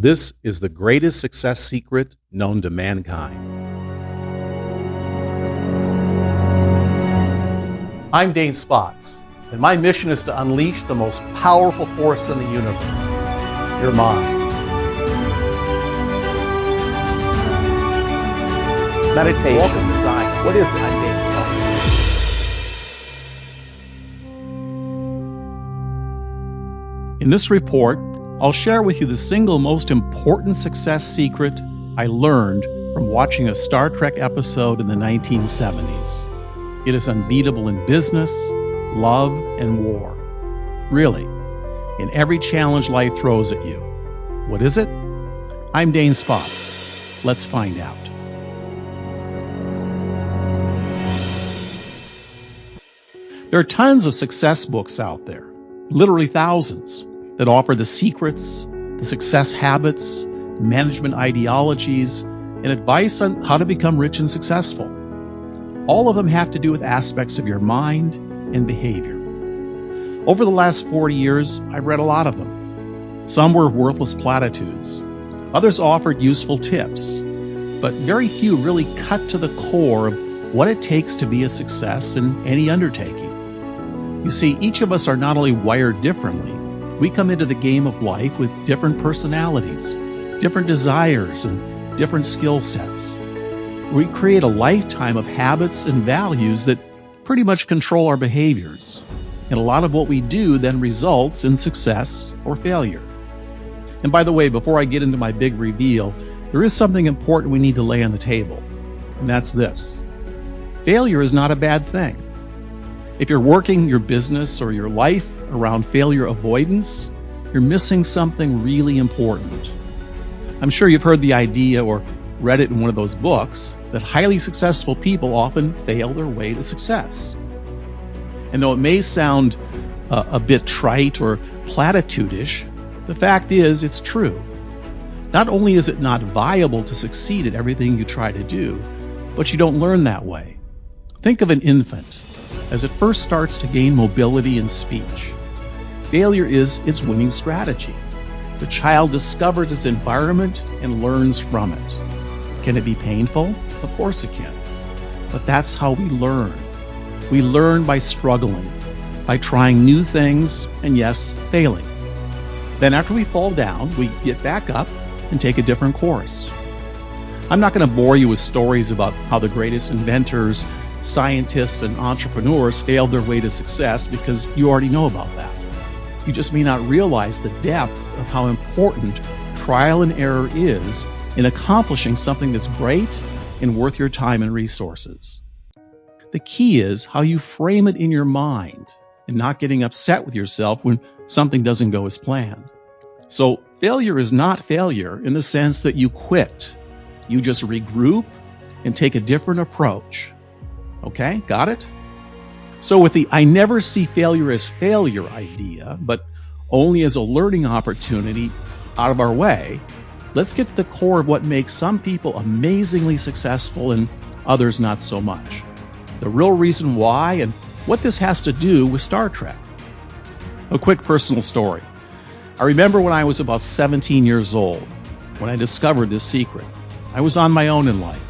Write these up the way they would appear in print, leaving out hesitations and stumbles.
This is the greatest success secret known to mankind. I'm Dane Spotts, and my mission is to unleash the most powerful force in the universe, your mind. Meditation. Welcome to Zion. What is it? I'm Dane Spotts. In this report, I'll share with you the single most important success secret I learned from watching a Star Trek episode in the 1970s. It is unbeatable in business, love, and war. Really, in every challenge life throws at you. What is it? I'm Dane Spotts. Let's find out. There are tons of success books out there, literally thousands, that offer the secrets, the success habits, management ideologies, and advice on how to become rich and successful. All of them have to do with aspects of your mind and behavior. Over the last 40 years, I've read a lot of them. Some were worthless platitudes. Others offered useful tips, but very few really cut to the core of what it takes to be a success in any undertaking. You see, each of us are not only wired differently, we come into the game of life with different personalities, different desires, and different skill sets. We create a lifetime of habits and values that pretty much control our behaviors. And a lot of what we do then results in success or failure. And by the way, before I get into my big reveal, there is something important we need to lay on the table. And that's this. Failure is not a bad thing. If you're working your business or your life around failure avoidance, you're missing something really important. I'm sure you've heard the idea or read it in one of those books that highly successful people often fail their way to success. And though it may sound a bit trite or platitudish, the fact is it's true. Not only is it not viable to succeed at everything you try to do, but you don't learn that way. Think of an infant. As it first starts to gain mobility and speech, failure is its winning strategy. The child discovers its environment and learns from it. Can it be painful? Of course it can. But that's how we learn. We learn by struggling, by trying new things, and yes, failing. Then after we fall down, we get back up and take a different course. I'm not going to bore you with stories about how the greatest inventors, scientists, and entrepreneurs failed their way to success because you already know about that. You just may not realize the depth of how important trial and error is in accomplishing something that's great and worth your time and resources. The key is how you frame it in your mind and not getting upset with yourself when something doesn't go as planned. So failure is not failure in the sense that you quit. You just regroup and take a different approach. Okay, got it? So with the I never see failure as failure idea, but only as a learning opportunity out of our way, let's get to the core of what makes some people amazingly successful and others not so much. The real reason why and what this has to do with Star Trek. A quick personal story. I remember when I was about 17 years old, when I discovered this secret. I was on my own in life.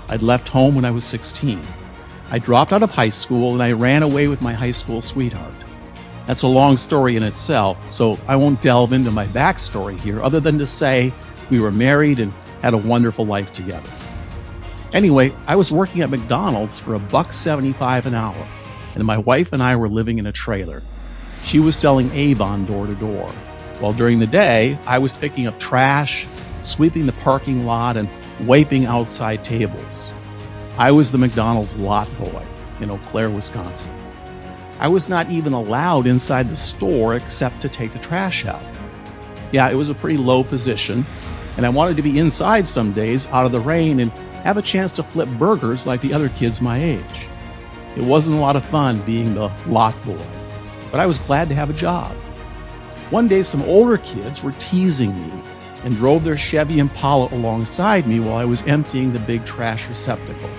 I'd left home when I was 16. I dropped out of high school and I ran away with my high school sweetheart. That's a long story in itself, so I won't delve into my backstory here other than to say we were married and had a wonderful life together. Anyway, I was working at McDonald's for $1.75 an hour, and my wife and I were living in a trailer. She was selling Avon door to door, while during the day I was picking up trash, sweeping the parking lot, and wiping outside tables. I was the McDonald's lot boy in Eau Claire, Wisconsin. I was not even allowed inside the store except to take the trash out. Yeah, it was a pretty low position, and I wanted to be inside some days out of the rain and have a chance to flip burgers like the other kids my age. It wasn't a lot of fun being the lot boy, but I was glad to have a job. One day some older kids were teasing me and drove their Chevy Impala alongside me while I was emptying the big trash receptacle.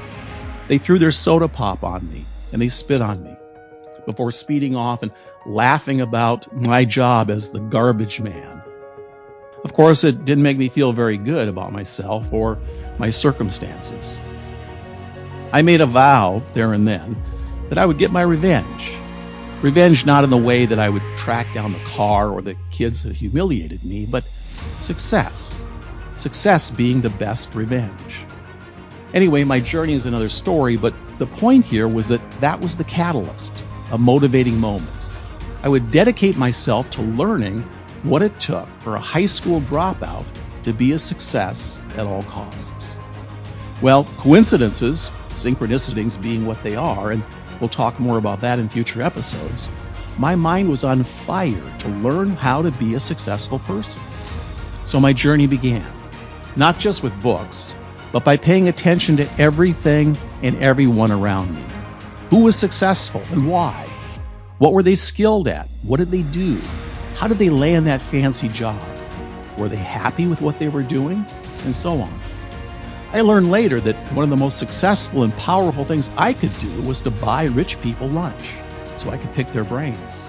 They threw their soda pop on me, and they spit on me, before speeding off and laughing about my job as the garbage man. Of course, it didn't make me feel very good about myself or my circumstances. I made a vow there and then that I would get my revenge. Revenge not in the way that I would track down the car or the kids that humiliated me, but success. Success being the best revenge. Anyway, my journey is another story, but the point here was that was the catalyst, a motivating moment. I would dedicate myself to learning what it took for a high school dropout to be a success at all costs. Well, coincidences, synchronicities being what they are, and we'll talk more about that in future episodes, my mind was on fire to learn how to be a successful person. So my journey began, not just with books, but by paying attention to everything and everyone around me. Who was successful and why? What were they skilled at? What did they do? How did they land that fancy job? Were they happy with what they were doing? And so on. I learned later that one of the most successful and powerful things I could do was to buy rich people lunch so I could pick their brains.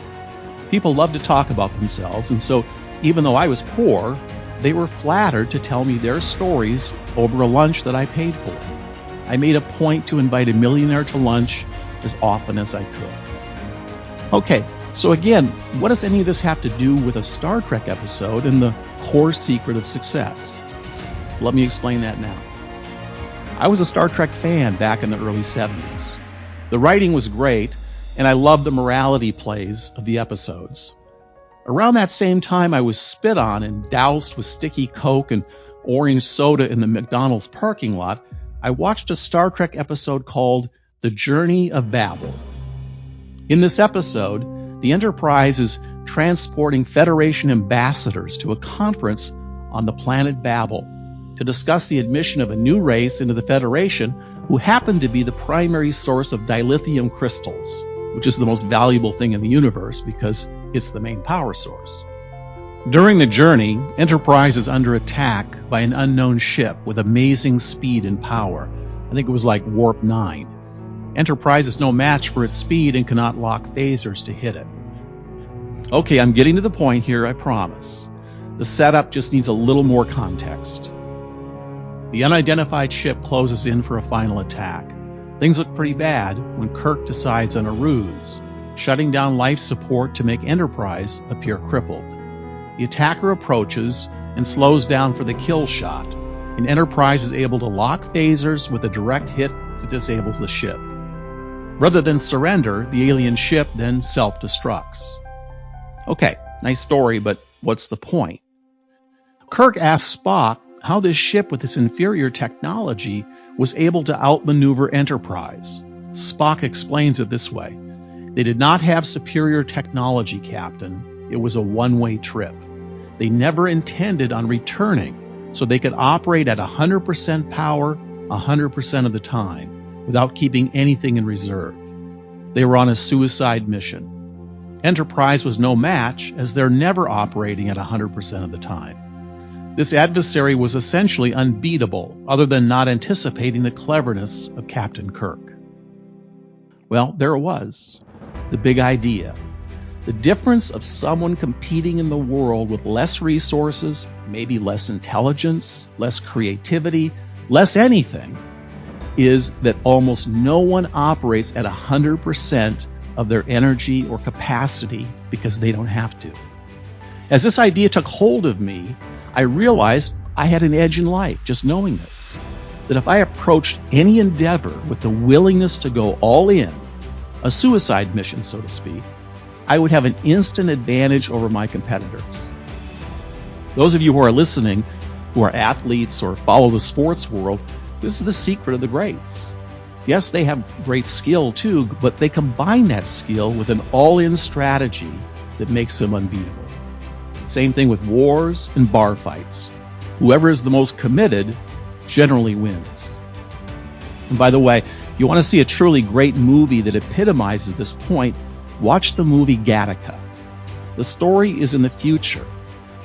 People love to talk about themselves, and so even though I was poor, they were flattered to tell me their stories over a lunch that I paid for. I made a point to invite a millionaire to lunch as often as I could. Okay, so again, what does any of this have to do with a Star Trek episode and the core secret of success? Let me explain that now. I was a Star Trek fan back in the early 70s. The writing was great, and I loved the morality plays of the episodes. Around that same time, I was spit on and doused with sticky Coke and orange soda in the McDonald's parking lot. I watched a Star Trek episode called The Journey of Babel. In this episode, the Enterprise is transporting Federation ambassadors to a conference on the planet Babel to discuss the admission of a new race into the Federation who happen to be the primary source of dilithium crystals, which is the most valuable thing in the universe because it's the main power source. During the journey, Enterprise is under attack by an unknown ship with amazing speed and power. I think it was like Warp 9. Enterprise is no match for its speed and cannot lock phasers to hit it. Okay, I'm getting to the point here, I promise. The setup just needs a little more context. The unidentified ship closes in for a final attack. Things look pretty bad when Kirk decides on a ruse, shutting down life support to make Enterprise appear crippled. The attacker approaches and slows down for the kill shot, and Enterprise is able to lock phasers with a direct hit that disables the ship. Rather than surrender, the alien ship then self-destructs. Okay, nice story, but what's the point? Kirk asks Spock how this ship with its inferior technology was able to outmaneuver Enterprise. Spock explains it this way. They did not have superior technology, Captain. It was a one-way trip. They never intended on returning, so they could operate at 100% power 100% of the time without keeping anything in reserve. They were on a suicide mission. Enterprise was no match as they're never operating at 100% of the time. This adversary was essentially unbeatable, other than not anticipating the cleverness of Captain Kirk. Well, there it was, the big idea. The difference of someone competing in the world with less resources, maybe less intelligence, less creativity, less anything, is that almost no one operates at 100% of their energy or capacity because they don't have to. As this idea took hold of me, I realized I had an edge in life just knowing this. That if I approached any endeavor with the willingness to go all in, a suicide mission, so to speak, I would have an instant advantage over my competitors. Those of you who are listening, who are athletes or follow the sports world, this is the secret of the greats. Yes, they have great skill too, but they combine that skill with an all-in strategy that makes them unbeatable. Same thing with wars and bar fights. Whoever is the most committed generally wins. And by the way, if you want to see a truly great movie that epitomizes this point, watch the movie Gattaca. The story is in the future,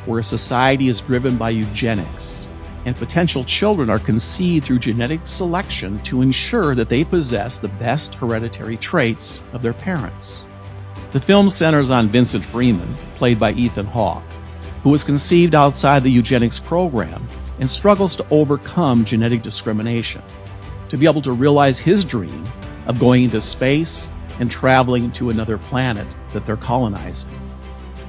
where a society is driven by eugenics, and potential children are conceived through genetic selection to ensure that they possess the best hereditary traits of their parents. The film centers on Vincent Freeman, played by Ethan Hawke. who was conceived outside the eugenics program and struggles to overcome genetic discrimination, to be able to realize his dream of going into space and traveling to another planet that they're colonizing.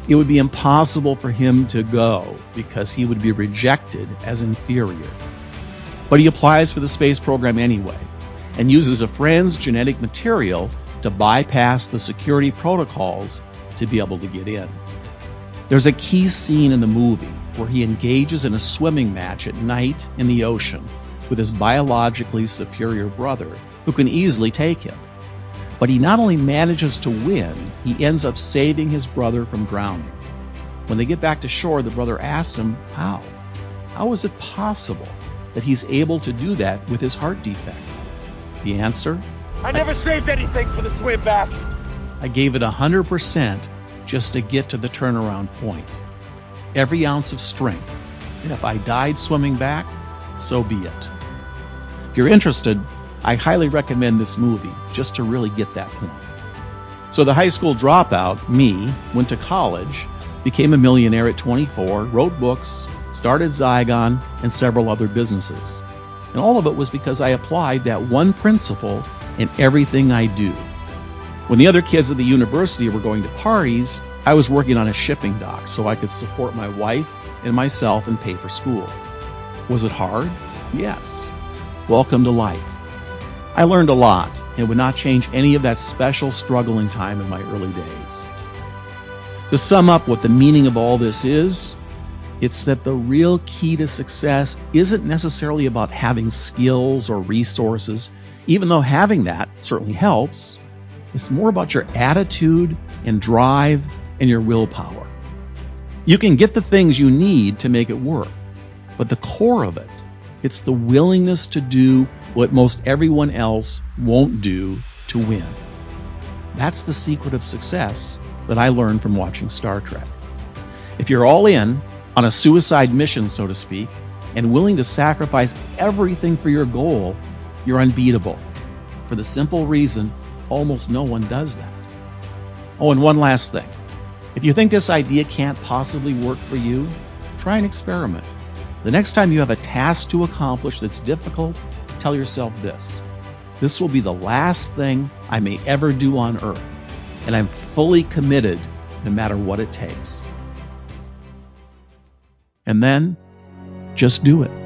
It would be impossible for him to go because he would be rejected as inferior. But he applies for the space program anyway and uses a friend's genetic material to bypass the security protocols to be able to get in. There's a key scene in the movie where he engages in a swimming match at night in the ocean with his biologically superior brother, who can easily take him. But he not only manages to win, he ends up saving his brother from drowning. When they get back to shore, the brother asks him how. How is it possible that he's able to do that with his heart defect? The answer? I never saved anything for the swim back. I gave it 100% just to get to the turnaround point. Every ounce of strength. And if I died swimming back, so be it. If you're interested, I highly recommend this movie just to really get that point. So the high school dropout, me, went to college, became a millionaire at 24, wrote books, started Zygon, and several other businesses. And all of it was because I applied that one principle in everything I do. When the other kids at the university were going to parties, I was working on a shipping dock so I could support my wife and myself and pay for school. Was it hard? Yes. Welcome to life. I learned a lot and would not change any of that special struggling time in my early days. To sum up what the meaning of all this is, it's that the real key to success isn't necessarily about having skills or resources, even though having that certainly helps. It's more about your attitude and drive and your willpower. You can get the things you need to make it work, but the core of it, it's the willingness to do what most everyone else won't do to win. That's the secret of success that I learned from watching Star Trek. If you're all in on a suicide mission, so to speak, and willing to sacrifice everything for your goal, you're unbeatable. For the simple reason, almost no one does that. Oh, and one last thing. If you think this idea can't possibly work for you, try an experiment. The next time you have a task to accomplish that's difficult, tell yourself this. This will be the last thing I may ever do on Earth, and I'm fully committed no matter what it takes. And then, just do it.